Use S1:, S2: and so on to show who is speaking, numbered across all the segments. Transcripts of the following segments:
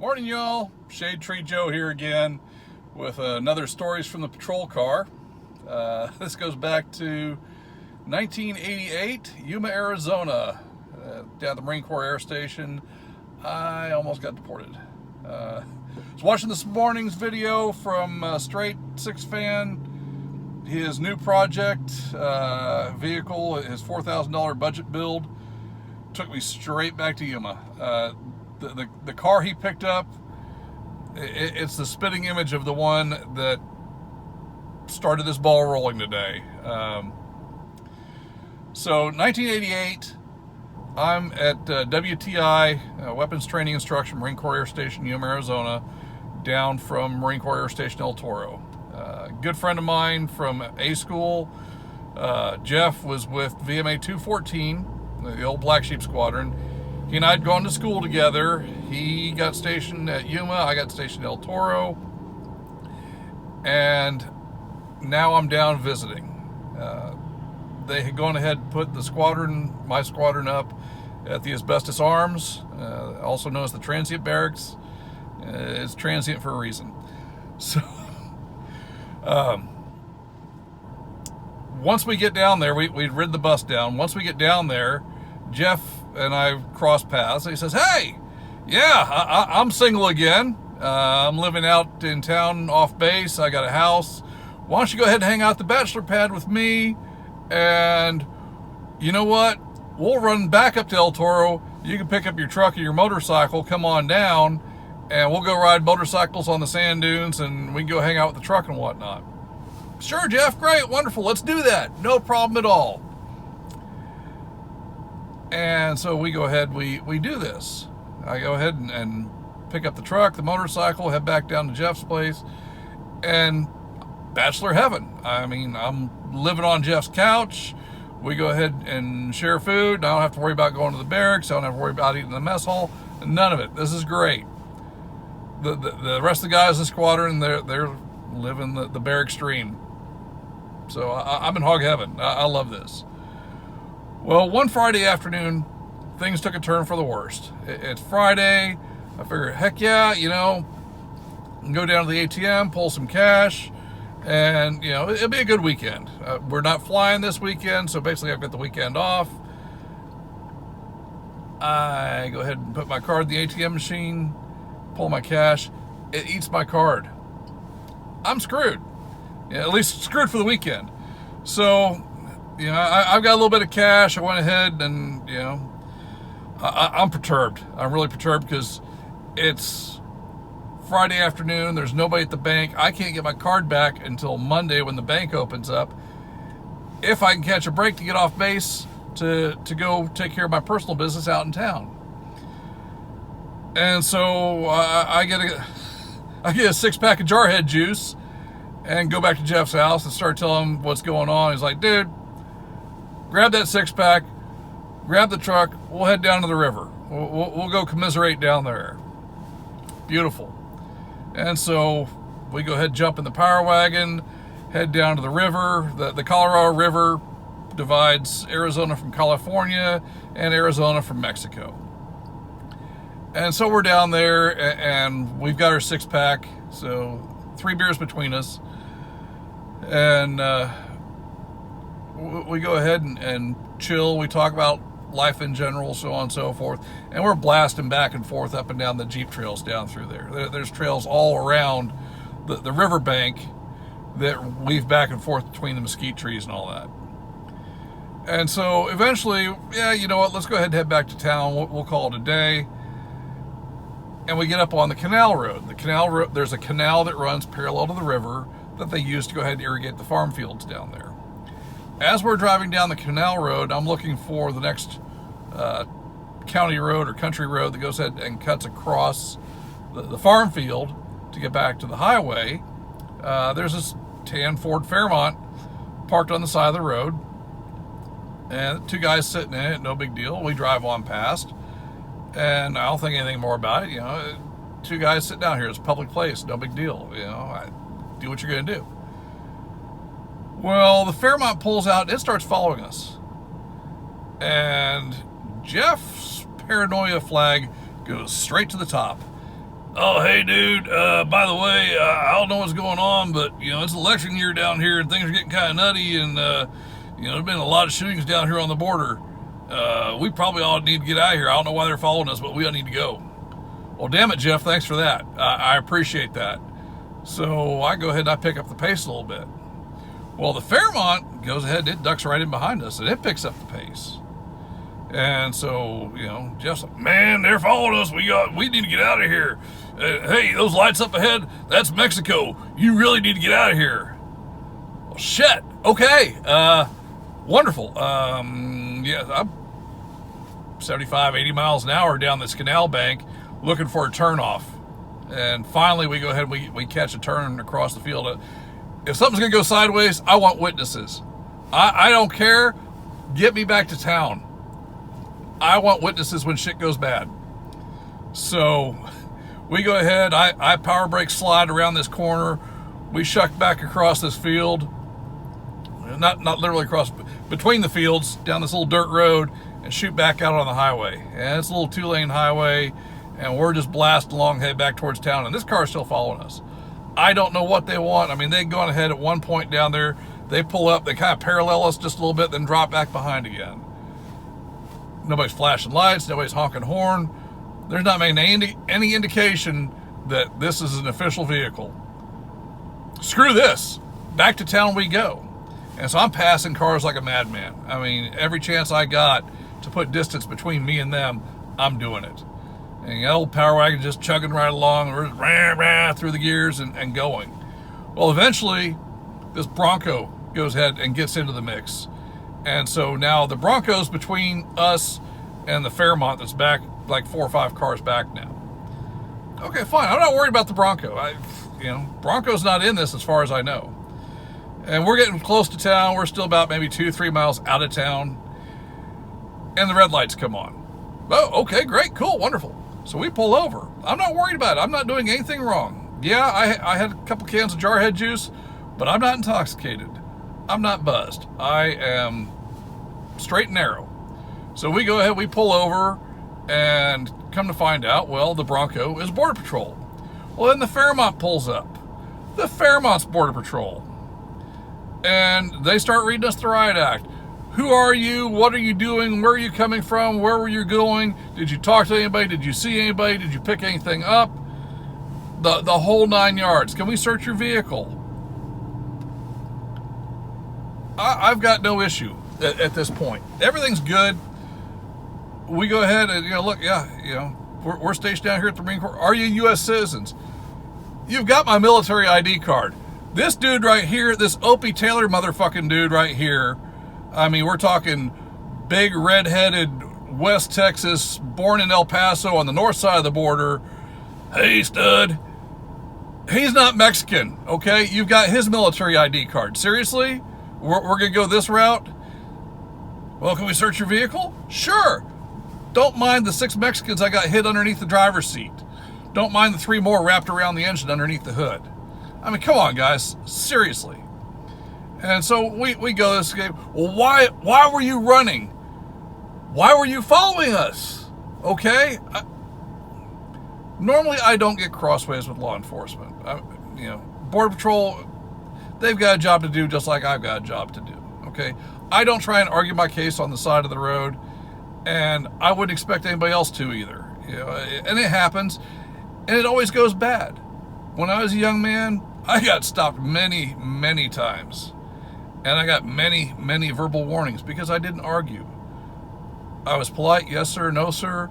S1: Morning, y'all. Shade Tree Joe here again with another Stories from the Patrol Car. This goes back to 1988, Yuma, Arizona, down at the Marine Corps Air Station. I almost got deported. I was watching this morning's video from Straight Six Fan, his new project vehicle, his $4,000 budget build, took me straight back to Yuma. The car he picked up, it's the spitting image of the one that started this ball rolling today. So 1988, I'm at WTI, Weapons Training Instruction, Marine Corps Air Station, Yuma, Arizona, down from Marine Corps Air Station El Toro. Good friend of mine from A School, Jeff, was with VMA 214, the old Black Sheep Squadron. He and I had gone to school together. He got stationed at Yuma, I got stationed at El Toro, and now I'm down visiting. They had gone ahead and put my squadron up at the Asbestos Arms, also known as the Transient Barracks. It's transient for a reason. So, once we get down there, we'd rid the bus down. Once we get down there, Jeff and I cross paths. He says, "Hey, yeah, I'm single again. I'm living out in town off base. I got a house. Why don't you go ahead and hang out the bachelor pad with me? And you know what? We'll run back up to El Toro. You can pick up your truck or your motorcycle, come on down, and we'll go ride motorcycles on the sand dunes, and we can go hang out with the truck and whatnot." "Sure, Jeff, great, wonderful, let's do that. No problem at all." And so we go ahead, we do this. I go ahead and pick up the truck, the motorcycle, head back down to Jeff's place, and bachelor heaven. I mean, I'm living on Jeff's couch. We go ahead and share food. I don't have to worry about going to the barracks. I don't have to worry about eating in the mess hall. None of it. This is great. The rest of the guys in the squadron, they're living the barracks dream. So I'm in hog heaven. I love this. Well, one Friday afternoon, things took a turn for the worst. It's Friday. I figured, heck yeah, go down to the ATM, pull some cash, and, it'll be a good weekend. We're not flying this weekend, so basically I've got the weekend off. I go ahead and put my card in the ATM machine, pull my cash. It eats my card. I'm screwed. At least screwed for the weekend. So, I've got a little bit of cash. I went ahead and, I'm perturbed. I'm really perturbed because it's Friday afternoon. There's nobody at the bank. I can't get my card back until Monday when the bank opens up. If I can catch a break to get off base to go take care of my personal business out in town. And so I get a 6-pack of Jarhead juice and go back to Jeff's house and start telling him what's going on. He's like, "Dude, grab that 6-pack, grab the truck, we'll head down to the river. We'll go commiserate down there." Beautiful. And so we go ahead, jump in the power wagon, head down to the river. The Colorado River divides Arizona from California and Arizona from Mexico. And so we're down there, and we've got our 6-pack, so 3 beers between us. And we go ahead and chill. We talk about life in general, so on and so forth. And we're blasting back and forth up and down the Jeep trails down through there. There's trails all around the riverbank that weave back and forth between the mesquite trees and all that. And so eventually, yeah, you know what? Let's go ahead and head back to town. We'll call it a day. And we get up on the canal road. The canal road, there's a canal that runs parallel to the river that they use to go ahead and irrigate the farm fields down there. As we're driving down the canal road, I'm looking for the next county road or country road that goes ahead and cuts across the farm field to get back to the highway. There's this tan Ford Fairmont parked on the side of the road, and 2 guys sitting in it, no big deal. We drive on past, and I don't think anything more about it. 2 guys sit down here. It's a public place, no big deal. Do what you're going to do. Well, the Fairmont pulls out and it starts following us. And Jeff's paranoia flag goes straight to the top. Oh, hey, dude. By the way, I don't know what's going on, but it's election year down here, and things are getting kind of nutty, and there's been a lot of shootings down here on the border. We probably all need to get out of here. I don't know why they're following us, but we all need to go. Well, damn it, Jeff. Thanks for that. I appreciate that. So I go ahead and I pick up the pace a little bit. Well, the Fairmont goes ahead, it ducks right in behind us, and it picks up the pace. And so, Jeff's like, man, they're following us. We need to get out of here. Hey, those lights up ahead, that's Mexico. You really need to get out of here. Well, shit. Okay. Wonderful. Yeah, I'm 75, 80 miles an hour down this canal bank looking for a turnoff. And finally, we go ahead and we catch a turn across the field. If something's going to go sideways, I want witnesses. I don't care. Get me back to town. I want witnesses when shit goes bad. So we go ahead. I power brake slide around this corner. We shuck back across this field. Not literally across, between the fields, down this little dirt road, and shoot back out on the highway. And it's a little 2-lane highway, and we're just blasting along, head back towards town. And this car's still following us. I don't know what they want. I mean, they'd gone ahead at one point down there. They pull up, they kind of parallel us just a little bit, then drop back behind again. Nobody's flashing lights, nobody's honking horn. There's not making any indication that this is an official vehicle. Screw this. Back to town we go. And so I'm passing cars like a madman. I mean, every chance I got to put distance between me and them, I'm doing it. And the old power wagon just chugging right along, we're just rah, through the gears and going. Well, eventually, this Bronco goes ahead and gets into the mix. And so now the Bronco's between us and the Fairmont that's back like 4 or 5 cars back now. Okay, fine. I'm not worried about the Bronco. Bronco's not in this as far as I know. And we're getting close to town. We're still about maybe 2-3 miles out of town. And the red lights come on. Oh, okay, great, cool, wonderful. So we pull over. I'm not worried about it. I'm not doing anything wrong. Yeah, I had a couple cans of Jarhead juice, but I'm not intoxicated. I'm not buzzed. I am straight and narrow. So we go ahead, we pull over, and come to find out, well, the Bronco is Border Patrol. Well, then the Fairmont pulls up. The Fairmont's Border Patrol. And they start reading us the riot act. Who are you? What are you doing? Where are you coming from? Where were you going? Did you talk to anybody? Did you see anybody? Did you pick anything up? The whole 9 yards. Can we search your vehicle? I've got no issue at this point. Everything's good. We go ahead and, look, yeah, we're stationed down here at the Marine Corps. Are you U.S. citizens? You've got my military ID card. This dude right here, this Opie Taylor motherfucking dude right here, I mean, we're talking big red-headed West Texas, born in El Paso on the north side of the border. Hey, stud. He's not Mexican, okay? You've got his military ID card. Seriously? We're going to go this route? Well, can we search your vehicle? Sure. Don't mind the 6 Mexicans I got hid underneath the driver's seat. Don't mind the 3 more wrapped around the engine underneath the hood. I mean, come on, guys. Seriously. And so we go this game. Well, why were you running? Why were you following us? Okay? Normally, I don't get crossways with law enforcement. Border Patrol, they've got a job to do just like I've got a job to do. Okay? I don't try and argue my case on the side of the road, and I wouldn't expect anybody else to either. And it happens, and it always goes bad. When I was a young man, I got stopped many, many times. And I got many, many verbal warnings because I didn't argue. I was polite, yes sir, no sir.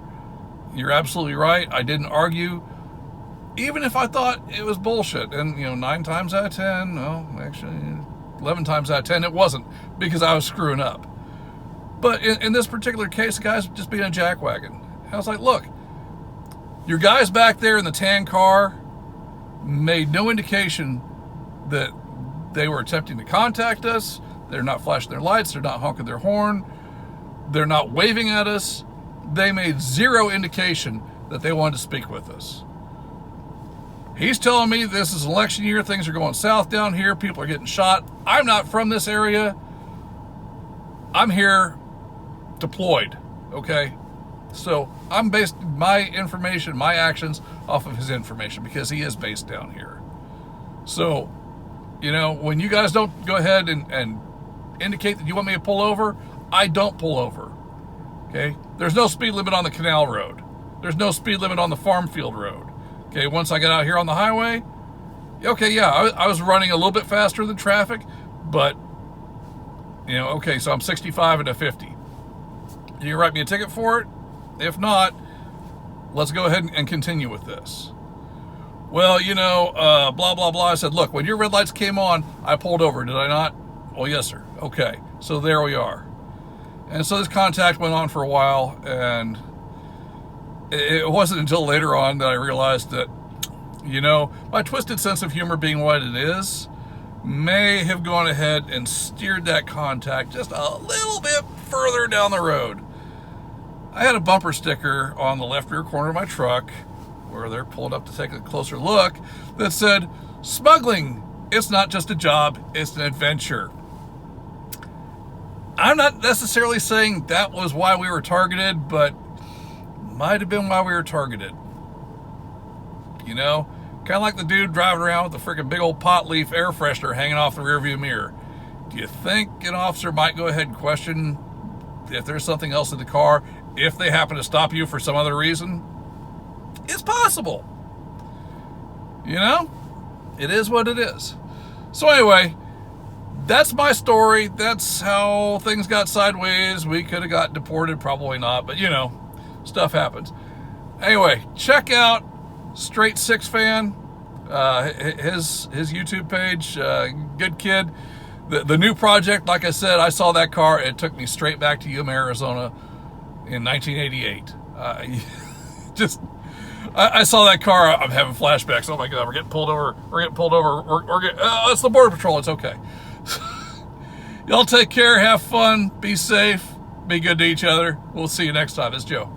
S1: You're absolutely right. I didn't argue, even if I thought it was bullshit. And 9 times out of 10, no, actually 11 times out of 10, it wasn't, because I was screwing up. But in this particular case, the guy's just being a jackwagon. And I was like, look, your guys back there in the tan car made no indication that they were attempting to contact us. They're not flashing their lights. They're not honking their horn. They're not waving at us. They made 0 indication that they wanted to speak with us. He's telling me this is an election year. Things are going south down here. People are getting shot. I'm not from this area. I'm here deployed. Okay? So I'm based my information, my actions off of his information because he is based down here. So, you know, when you guys don't go ahead and indicate that you want me to pull over, I don't pull over. Okay? There's no speed limit on the canal road. There's no speed limit on the farm field road. Okay, once I get out here on the highway, okay, yeah, I was running a little bit faster than traffic, but, you know, okay, so I'm 65 and a 50. Can you write me a ticket for it? If not, let's go ahead and continue with this. Well, you know, blah, blah, blah. I said, look, when your red lights came on, I pulled over, did I not? Well, yes, sir. Okay, so there we are. And so this contact went on for a while, and it wasn't until later on that I realized that, you know, my twisted sense of humor being what it is, may have gone ahead and steered that contact just a little bit further down the road. I had a bumper sticker on the left rear corner of my truck, where they're pulled up to take a closer look, that said, smuggling, it's not just a job, it's an adventure. I'm not necessarily saying that was why we were targeted, but might have been why we were targeted. You know, kind of like the dude driving around with the freaking big old pot leaf air freshener hanging off the rearview mirror. Do you think an officer might go ahead and question if there's something else in the car if they happen to stop you for some other reason? It's possible. You know, it is what it is. So anyway, that's my story. That's how things got sideways. We could have got deported, probably not, but you know, stuff happens. Anyway, check out Straight Six Fan, his YouTube page. Good kid. The new project, like I said, I saw that car. It took me straight back to Yuma, Arizona in 1988. I saw that car. I'm having flashbacks. Oh my God, we're getting pulled over. We're getting pulled over. It's the Border Patrol. It's okay. Y'all take care. Have fun. Be safe. Be good to each other. We'll see you next time. It's Joe.